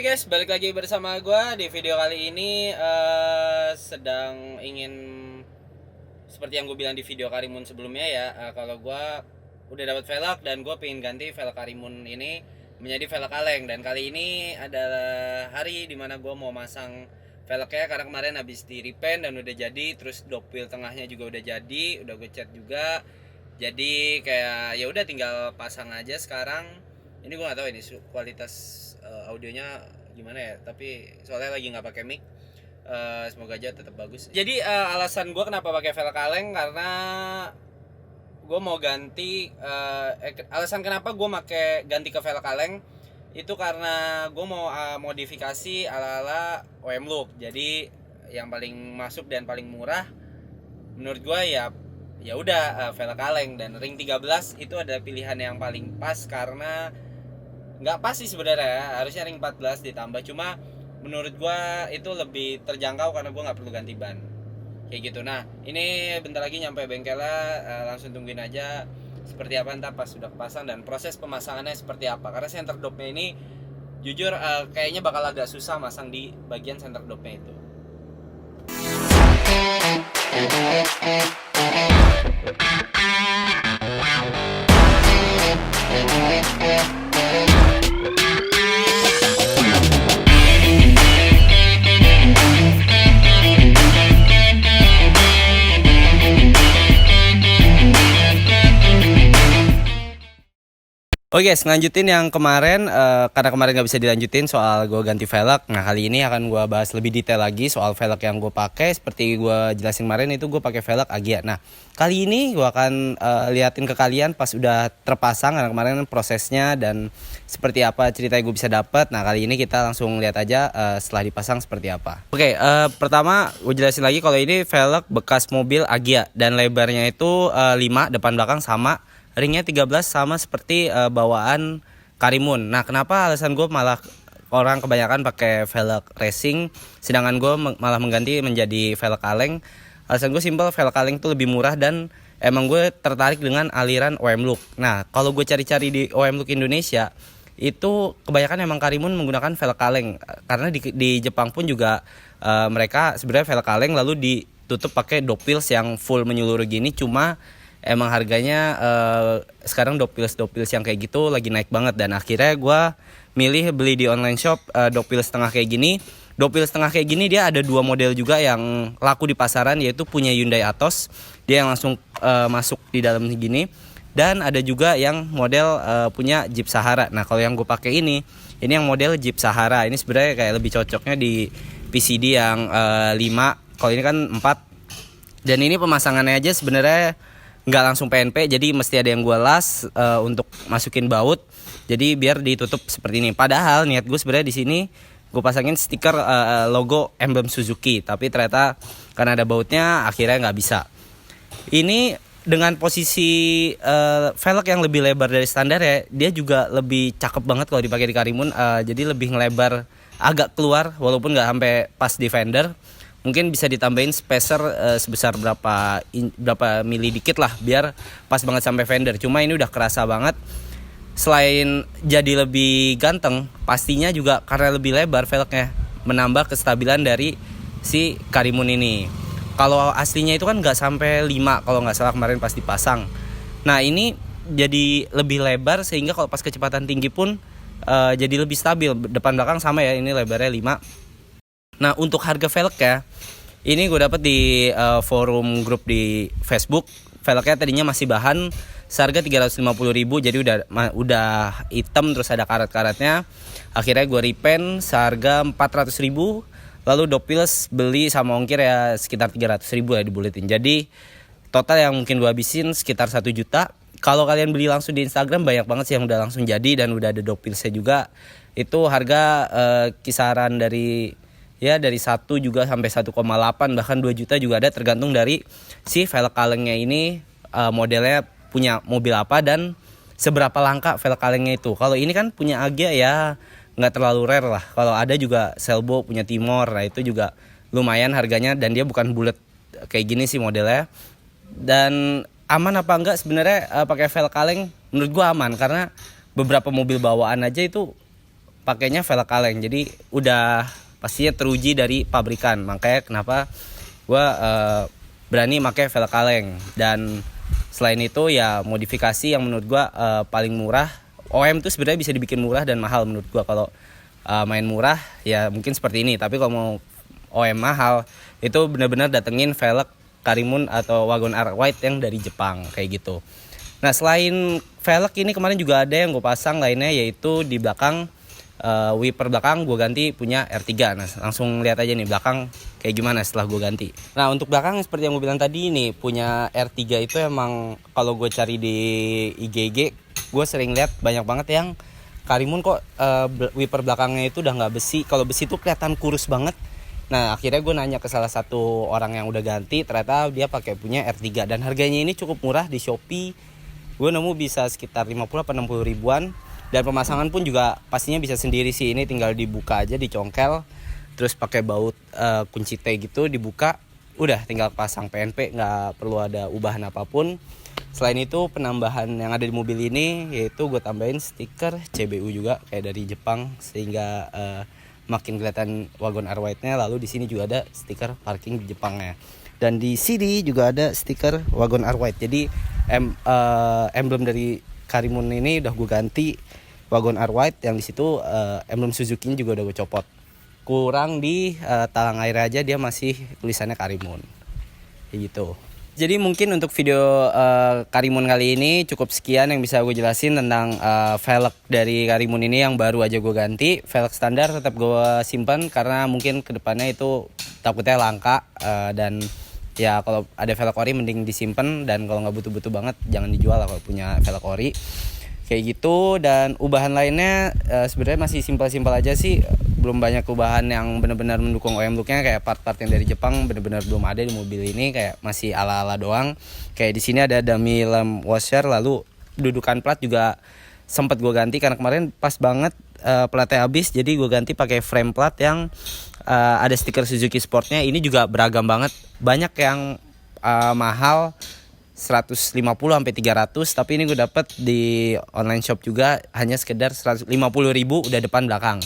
Oke guys, balik lagi bersama gue di video kali ini sedang ingin seperti yang gue bilang di video Karimun sebelumnya ya, kalau gue udah dapat velg dan gue pengen ganti velg Karimun ini menjadi velg kaleng. Dan kali ini adalah hari dimana gue mau masang velgnya karena kemarin habis di repaint dan udah jadi, terus dopil tengahnya juga udah jadi, udah gue cat juga. Jadi kayak ya udah tinggal pasang aja sekarang. Ini gue nggak tahu ini kualitas audionya gimana ya, tapi soalnya lagi nggak pakai mic. Semoga aja tetap bagus. Jadi alasan gue kenapa pakai velg kaleng karena gue mau ganti. Alasan kenapa gue ganti ke velg kaleng itu karena gue mau modifikasi ala OM Look. Jadi yang paling masuk dan paling murah menurut gue ya udah velg kaleng, dan ring 13 itu adalah pilihan yang paling pas karena nggak pas sih sebenarnya, harusnya ring 14 ditambah, cuma menurut gua itu lebih terjangkau karena gua nggak perlu ganti ban kayak gitu. Nah ini bentar lagi nyampe bengkelnya, langsung tungguin aja seperti apa ntar pas sudah pasang dan proses pemasangannya seperti apa, karena center dopnya ini jujur kayaknya bakal agak susah masang di bagian center dopnya itu. Oke, ngelanjutin yang kemarin, karena kemarin nggak bisa dilanjutin soal gue ganti velg. Nah kali ini akan gue bahas lebih detail lagi soal velg yang gue pakai. Seperti gue jelasin kemarin itu gue pakai velg Agia. Nah kali ini gue akan liatin ke kalian pas udah terpasang, karena kemarin prosesnya dan seperti apa ceritanya gue bisa dapet. Nah kali ini kita langsung lihat aja setelah dipasang seperti apa. Oke, pertama gue jelasin lagi kalau ini velg bekas mobil Agia dan lebarnya itu 5, depan belakang sama. Ringnya 13 sama seperti bawaan Karimun. Nah kenapa alasan gue malah orang kebanyakan pakai velg racing, sedangkan gue malah mengganti menjadi velg kaleng. Alasan gue simpel, velg kaleng itu lebih murah dan emang gue tertarik dengan aliran OM Look. Nah kalau gue cari-cari di OM Look Indonesia itu kebanyakan emang Karimun menggunakan velg kaleng, karena di Jepang pun juga mereka sebenarnya velg kaleng lalu ditutup pakai dopils yang full menyeluruh gini. Cuma emang harganya sekarang dopils yang kayak gitu lagi naik banget, dan akhirnya gue milih beli di online shop dopil setengah kayak gini. Dopil setengah kayak gini dia ada 2 model juga yang laku di pasaran, yaitu punya Hyundai Atos, dia yang langsung masuk di dalam gini, dan ada juga yang model punya Jeep Sahara. Nah kalau yang gue pakai ini yang model Jeep Sahara. Ini sebenarnya kayak lebih cocoknya di PCD yang 5, kalau ini kan 4. Dan ini pemasangannya aja sebenarnya nggak langsung PNP, jadi mesti ada yang gue las untuk masukin baut, jadi biar ditutup seperti ini. Padahal niat gue sebenarnya di sini gue pasangin stiker logo emblem Suzuki, tapi ternyata karena ada bautnya akhirnya nggak bisa. Ini dengan posisi velg yang lebih lebar dari standar ya, dia juga lebih cakep banget kalau dipakai di Karimun. Jadi lebih ngelebar, agak keluar walaupun nggak sampai pas di fender. Mungkin bisa ditambahin spacer sebesar berapa mili dikit lah biar pas banget sampai fender. Cuma ini udah kerasa banget. Selain jadi lebih ganteng, pastinya juga karena lebih lebar velgnya menambah kestabilan dari si Karimun ini. Kalau aslinya itu kan nggak sampai 5 kalau nggak salah kemarin pas dipasang. Nah ini jadi lebih lebar sehingga kalau pas kecepatan tinggi pun jadi lebih stabil. Depan belakang sama ya, ini lebarnya 5. Nah untuk harga velgnya ini gue dapet di forum grup di Facebook. Velgnya tadinya masih bahan seharga 350.000, jadi udah hitam terus ada karat-karatnya. Akhirnya gue repaint seharga 400.000. Lalu dopils beli sama ongkir ya sekitar 300.000 ya dibuletin. Jadi total yang mungkin gue habisin sekitar 1 juta. Kalau kalian beli langsung di Instagram banyak banget sih yang udah langsung jadi dan udah ada dopilsnya juga. Itu harga kisaran dari 1 juga sampai 1,8 bahkan 2 juta juga ada, tergantung dari si velg kalengnya ini modelnya punya mobil apa dan seberapa langka velg kalengnya itu. Kalau ini kan punya Agia ya nggak terlalu rare lah. Kalau ada juga Selbo punya Timor, nah itu juga lumayan harganya dan dia bukan bulat kayak gini sih modelnya. Dan aman apa enggak sebenarnya pakai velg kaleng? Menurut gua aman, karena beberapa mobil bawaan aja itu pakainya velg kaleng. Jadi udah pastinya teruji dari pabrikan. Makanya kenapa gue berani pakai velg kaleng. Dan selain itu ya modifikasi yang menurut gue paling murah. OM tuh sebenarnya bisa dibikin murah dan mahal menurut gue. Kalau main murah ya mungkin seperti ini. Tapi kalau mau OM mahal itu benar-benar datengin velg Karimun atau Wagon R White yang dari Jepang kayak gitu. Nah selain velg ini kemarin juga ada yang gue pasang lainnya, yaitu di belakang wiper belakang gue ganti punya R3. Nah langsung lihat aja nih belakang kayak gimana setelah gue ganti. Nah untuk belakang seperti yang gue bilang tadi nih, punya R3 itu emang kalau gue cari di IGG gue sering lihat banyak banget yang Karimun kok wiper belakangnya itu udah nggak besi. Kalau besi tuh kelihatan kurus banget. Nah akhirnya gue nanya ke salah satu orang yang udah ganti, ternyata dia pakai punya R3 dan harganya ini cukup murah di Shopee. Gue nemu bisa sekitar 50-60 ribuan. Dan pemasangan pun juga pastinya bisa sendiri sih. Ini tinggal dibuka aja, dicongkel, terus pakai baut kunci T gitu, dibuka, udah tinggal pasang PNP, nggak perlu ada ubahan apapun. Selain itu penambahan yang ada di mobil ini yaitu gue tambahin stiker CBU juga kayak dari Jepang, sehingga makin kelihatan Wagon R White-nya. Lalu di sini juga ada stiker parking di Jepangnya. Dan di sini juga ada stiker Wagon R White. Jadi emblem dari Karimun ini udah gue ganti Wagon R White, yang di situ emblem Suzuki juga udah gue copot. Kurang di talang air aja dia masih tulisannya Karimun. Kayak gitu. Jadi mungkin untuk video Karimun kali ini cukup sekian yang bisa gue jelasin tentang velg dari Karimun ini yang baru aja gue ganti. Velg standar tetap gue simpan karena mungkin kedepannya itu takutnya langka, dan ya kalau ada velg ori mending disimpan, dan kalau nggak butuh-butuh banget jangan dijual lah kalau punya velg ori. Kayak gitu. Dan ubahan lainnya sebenarnya masih simpel-simpel aja sih. Belum banyak ubahan yang benar-benar mendukung OM looknya, kayak part-part yang dari Jepang benar-benar belum ada di mobil ini, kayak masih ala-ala doang. Kayak di sini ada dummy lamp washer, lalu dudukan plat juga sempat gue ganti karena kemarin pas banget platnya habis, jadi gue ganti pakai frame plat yang ada stiker Suzuki Sportnya. Ini juga beragam banget, banyak yang mahal 150 sampai 300, tapi ini gue dapet di online shop juga hanya sekedar 150.000 udah depan belakang.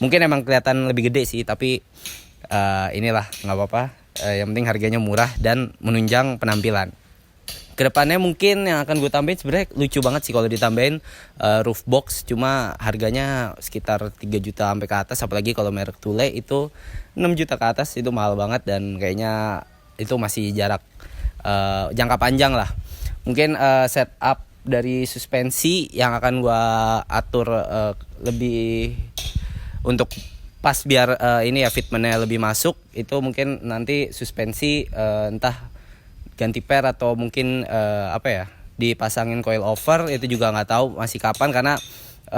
Mungkin emang kelihatan lebih gede sih, tapi inilah nggak apa-apa. Yang penting harganya murah dan menunjang penampilan. Kedepannya mungkin yang akan gue tambahin, sebenarnya lucu banget sih kalau ditambahin roof box, cuma harganya sekitar 3 juta sampai ke atas, apalagi kalau merek Thule itu 6 juta ke atas, itu mahal banget dan kayaknya itu masih jarak jangka panjang lah. Mungkin setup dari suspensi yang akan gue atur lebih untuk pas biar ini ya fitmentnya lebih masuk, itu mungkin nanti suspensi entah ganti per atau mungkin dipasangin coil over, itu juga nggak tahu masih kapan, karena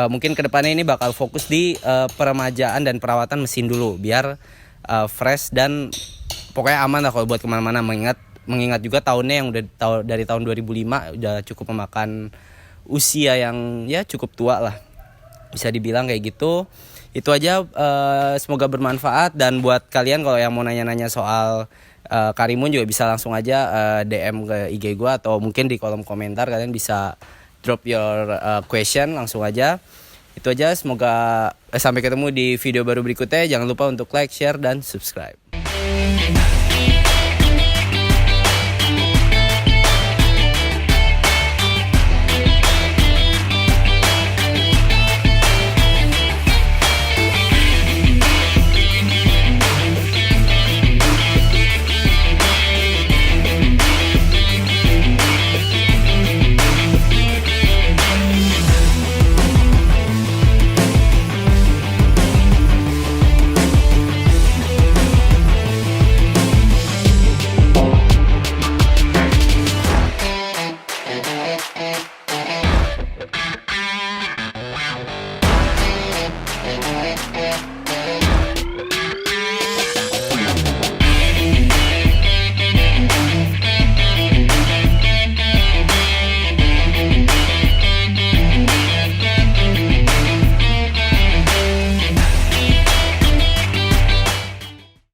mungkin kedepannya ini bakal fokus di peremajaan dan perawatan mesin dulu biar fresh dan pokoknya aman lah kalau buat kemana-mana. Mengingat juga tahunnya yang udah dari tahun 2005 udah cukup memakan usia yang ya cukup tua lah, bisa dibilang kayak gitu. Itu aja, semoga bermanfaat. Dan buat kalian kalau yang mau nanya-nanya soal Karimun juga bisa langsung aja DM ke IG gue, atau mungkin di kolom komentar kalian bisa drop your question langsung aja. Itu aja, semoga sampai ketemu di video baru berikutnya. Jangan lupa untuk like, share, dan subscribe.